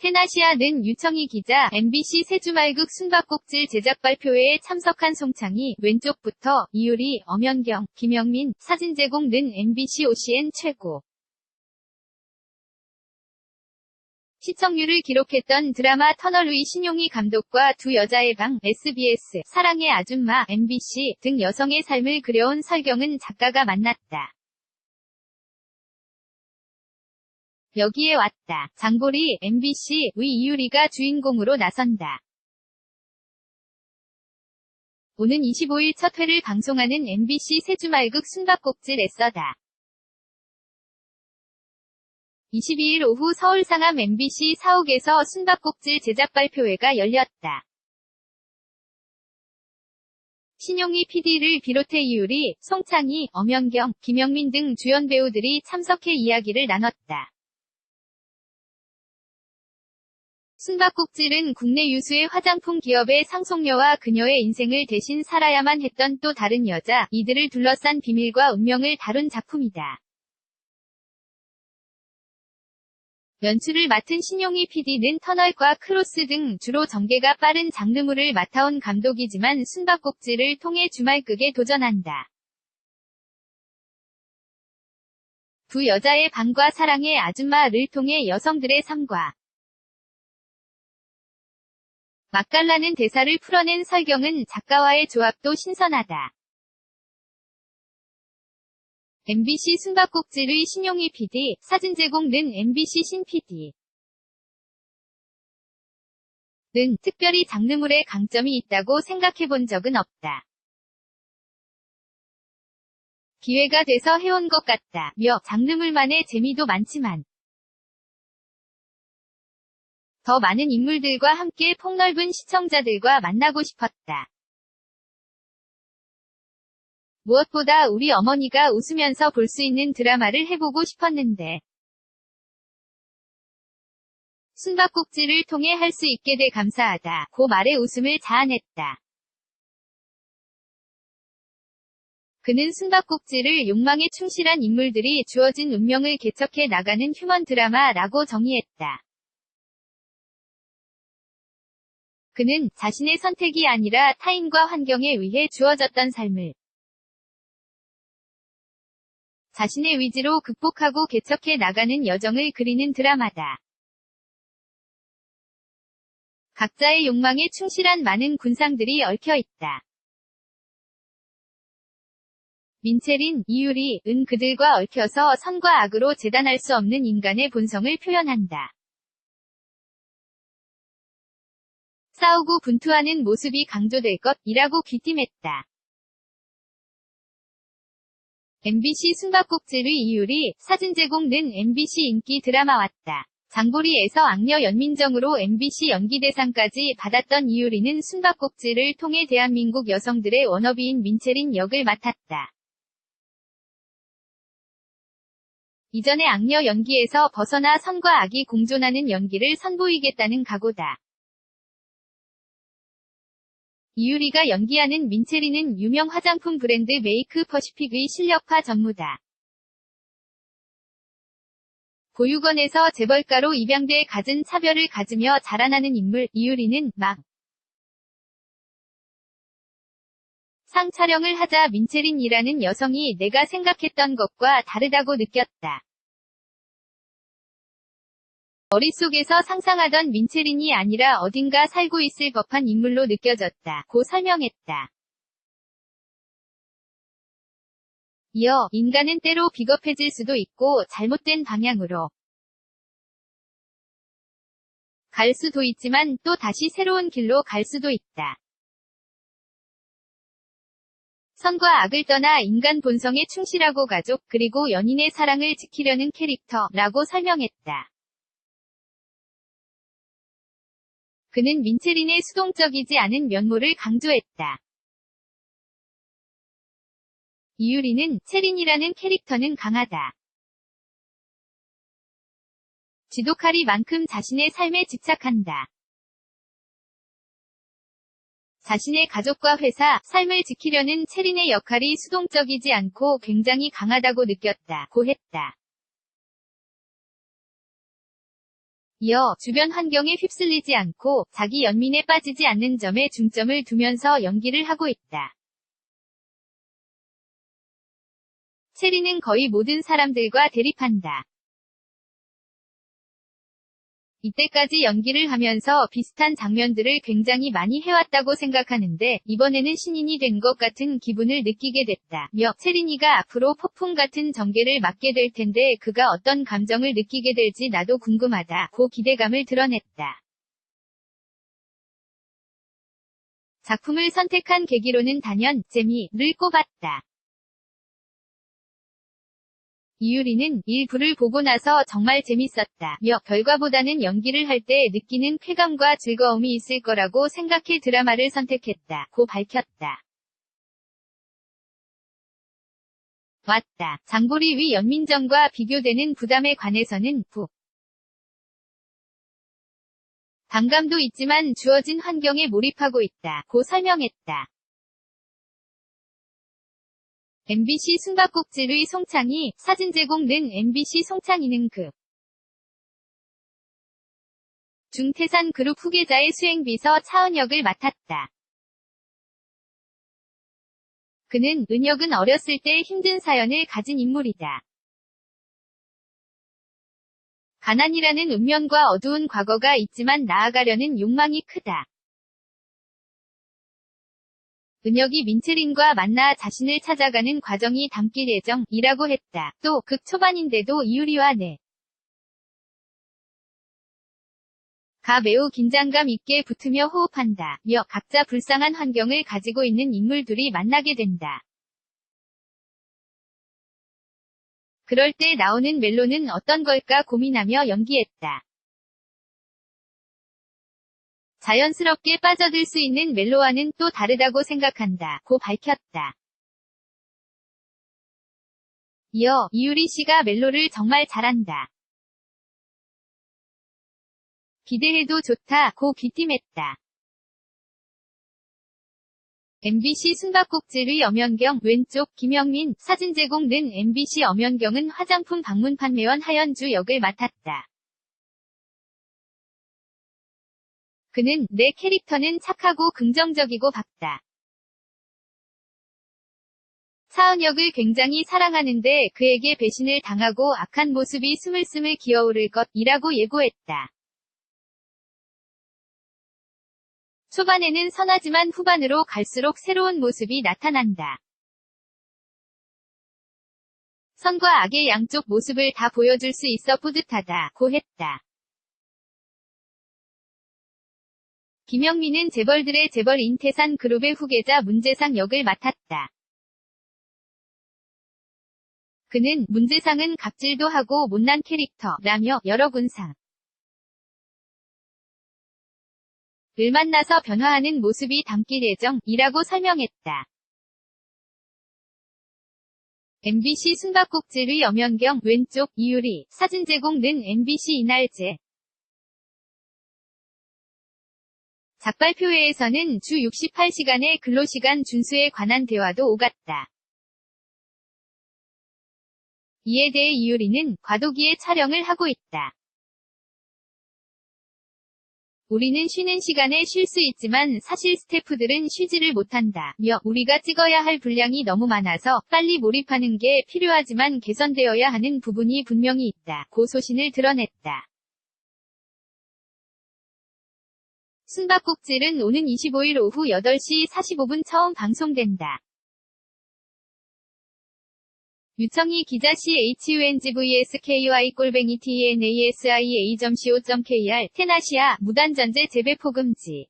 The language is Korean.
테나시아는 유청희 기자, MBC 세주말극 숨바꼭질 제작 발표회에 참석한 송창희, 왼쪽부터 이유리, 엄연경, 김영민, 사진 제공 는 MBC OCN 최고. 시청률을 기록했던 드라마 터널의 신용희 감독과 두 여자의 방, SBS, 사랑의 아줌마, MBC 등 여성의 삶을 그려온 설경은 작가가 만났다. 여기에 왔다. 장보리, MBC의 이유리가 주인공으로 나선다. 오는 25일 첫 회를 방송하는 MBC 세주말극 숨바꼭질 애써다. 22일 오후 서울 상암 MBC 사옥에서 숨바꼭질 제작 발표회가 열렸다. 신용희 PD를 비롯해 이유리, 송창희, 엄연경, 김영민 등 주연 배우들이 참석해 이야기를 나눴다. 숨바꼭질은 국내 유수의 화장품 기업의 상속녀와 그녀의 인생을 대신 살아야만 했던 또 다른 여자, 이들을 둘러싼 비밀과 운명을 다룬 작품이다. 연출을 맡은 신용희 PD는 터널과 크로스 등 주로 전개가 빠른 장르물을 맡아온 감독이지만 숨바꼭질을 통해 주말극에 도전한다. 두 여자의 방과 사랑의 아줌마를 통해 여성들의 삶과 맛깔나는 대사를 풀어낸 설경은 작가와의 조합도 신선하다. MBC 숨바꼭질의 신용희 PD, 사진 제공 는 MBC 신 PD. 는 특별히 장르물에 강점이 있다고 생각해본 적은 없다. 기회가 돼서 해온 것 같다. 며 장르물만의 재미도 많지만 더 많은 인물들과 함께 폭넓은 시청자들과 만나고 싶었다. 무엇보다 우리 어머니가 웃으면서 볼 수 있는 드라마를 해보고 싶었는데 숨바꼭질을 통해 할 수 있게 돼 감사하다. 고 말에 웃음을 자아냈다. 그는 숨바꼭질을 욕망에 충실한 인물들이 주어진 운명을 개척해 나가는 휴먼 드라마라고 정의했다. 그는 자신의 선택이 아니라 타인과 환경에 의해 주어졌던 삶을 자신의 의지로 극복하고 개척해 나가는 여정을 그리는 드라마다. 각자의 욕망에 충실한 많은 군상들이 얽혀 있다. 민체린, 이유리, 은 그들과 얽혀서 선과 악으로 재단할 수 없는 인간의 본성을 표현한다. 싸우고 분투하는 모습이 강조될 것이라고 귀띔했다. MBC 숨바꼭질의 이유리, 사진 제공 는 MBC 인기 드라마 왔다. 장보리에서 악녀 연민정으로 MBC 연기대상까지 받았던 이유리는 숨바꼭질을 통해 대한민국 여성들의 워너비인 민체린 역을 맡았다. 이전의 악녀 연기에서 벗어나 선과 악이 공존하는 연기를 선보이겠다는 각오다. 이유리가 연기하는 민체린은 유명 화장품 브랜드 메이크 퍼시픽의 실력파 전무다. 보육원에서 재벌가로 입양돼 갖은 차별을 가지며 자라나는 인물, 이유리는 상 촬영을 하자 민체린이라는 여성이 내가 생각했던 것과 다르다고 느꼈다. 머릿속에서 상상하던 민체린이 아니라 어딘가 살고 있을 법한 인물로 느껴졌다. 고 설명했다. 이어, 인간은 때로 비겁해질 수도 있고 잘못된 방향으로 갈 수도 있지만 또 다시 새로운 길로 갈 수도 있다. 선과 악을 떠나 인간 본성에 충실하고 가족, 그리고 연인의 사랑을 지키려는 캐릭터라고 설명했다. 그는 민체린의 수동적이지 않은 면모를 강조했다. 이유리는 체린이라는 캐릭터는 강하다. 지독하리만큼 자신의 삶에 집착한다. 자신의 가족과 회사, 삶을 지키려는 체린의 역할이 수동적이지 않고 굉장히 강하다고 느꼈다. 고 했다. 이어 주변 환경에 휩쓸리지 않고 자기 연민에 빠지지 않는 점에 중점을 두면서 연기를 하고 있다. 체리는 거의 모든 사람들과 대립한다. 이때까지 연기를 하면서 비슷한 장면들을 굉장히 많이 해왔다고 생각하는데 이번에는 신인이 된 것 같은 기분을 느끼게 됐다며 체린이가 앞으로 폭풍 같은 전개를 맡게 될 텐데 그가 어떤 감정을 느끼게 될지 나도 궁금하다고 기대감을 드러냈다. 작품을 선택한 계기로는 단연 재미를 꼽았다. 이유리는 일부를 보고 나서 정말 재밌었다며 결과보다는 연기를 할 때 느끼는 쾌감과 즐거움이 있을 거라고 생각해 드라마를 선택했다고 밝혔다. 왔다. 장보리 위 연민정과 비교되는 부담에 관해서는 반감도 있지만 주어진 환경에 몰입하고 있다고 설명했다. MBC 숨바꼭질의 송창희, 사진 제공는 MBC 송창희는 중태산 그룹 후계자의 수행비서 차은 역을 맡았다. 그는 은혁은 어렸을 때 힘든 사연을 가진 인물이다. 가난이라는 운명과 어두운 과거가 있지만 나아가려는 욕망이 크다. 은혁이 민채린과 만나 자신을 찾아가는 과정이 담길 예정이라고 했다. 또 극 초반인데도 이유리와 가 매우 긴장감 있게 붙으며 호흡한다며 각자 불쌍한 환경을 가지고 있는 인물들이 만나게 된다. 그럴 때 나오는 멜로는 어떤 걸까 고민하며 연기했다. 자연스럽게 빠져들 수 있는 멜로와는 또 다르다고 생각한다고 밝혔다. 이어 이유리 씨가 멜로를 정말 잘한다. 기대해도 좋다고 귀띔했다. MBC 숨바꼭질의 엄연경 왼쪽 김영민 사진 제공는 MBC 엄연경은 화장품 방문 판매원 하연주 역을 맡았다. 그는 내 캐릭터는 착하고 긍정적이고 밝다. 차은 역을 굉장히 사랑하는데 그에게 배신을 당하고 악한 모습이 스물스물 기어오를 것이라고 예고했다. 초반에는 선하지만 후반으로 갈수록 새로운 모습이 나타난다. 선과 악의 양쪽 모습을 다 보여줄 수 있어 뿌듯하다고 했다. 김영민은 재벌들의 재벌인 태산 그룹의 후계자 문재상 역을 맡았다. 그는 문재상은 갑질도 하고 못난 캐릭터라며 여러 군상 을 만나서 변화하는 모습이 담길 예정이라고 설명했다. MBC 숨바꼭질의 엄연경 왼쪽 이유리 사진 제공는 MBC 이날제 작발표회에서는 주 68시간의 근로시간 준수에 관한 대화도 오갔다. 이에 대해 이유리는 과도기에 촬영을 하고 있다. 우리는 쉬는 시간에 쉴 수 있지만 사실 스태프들은 쉬지를 못한다며 우리가 찍어야 할 분량이 너무 많아서 빨리 몰입하는 게 필요하지만 개선되어야 하는 부분이 분명히 있다고 소신을 드러냈다. 숨바꼭질은 오는 25일 오후 8시 45분 처음 방송된다. 유청희 기자 CHUNGVSKY-TNASIA.co.kr 테나시아 무단전제 재배포 금지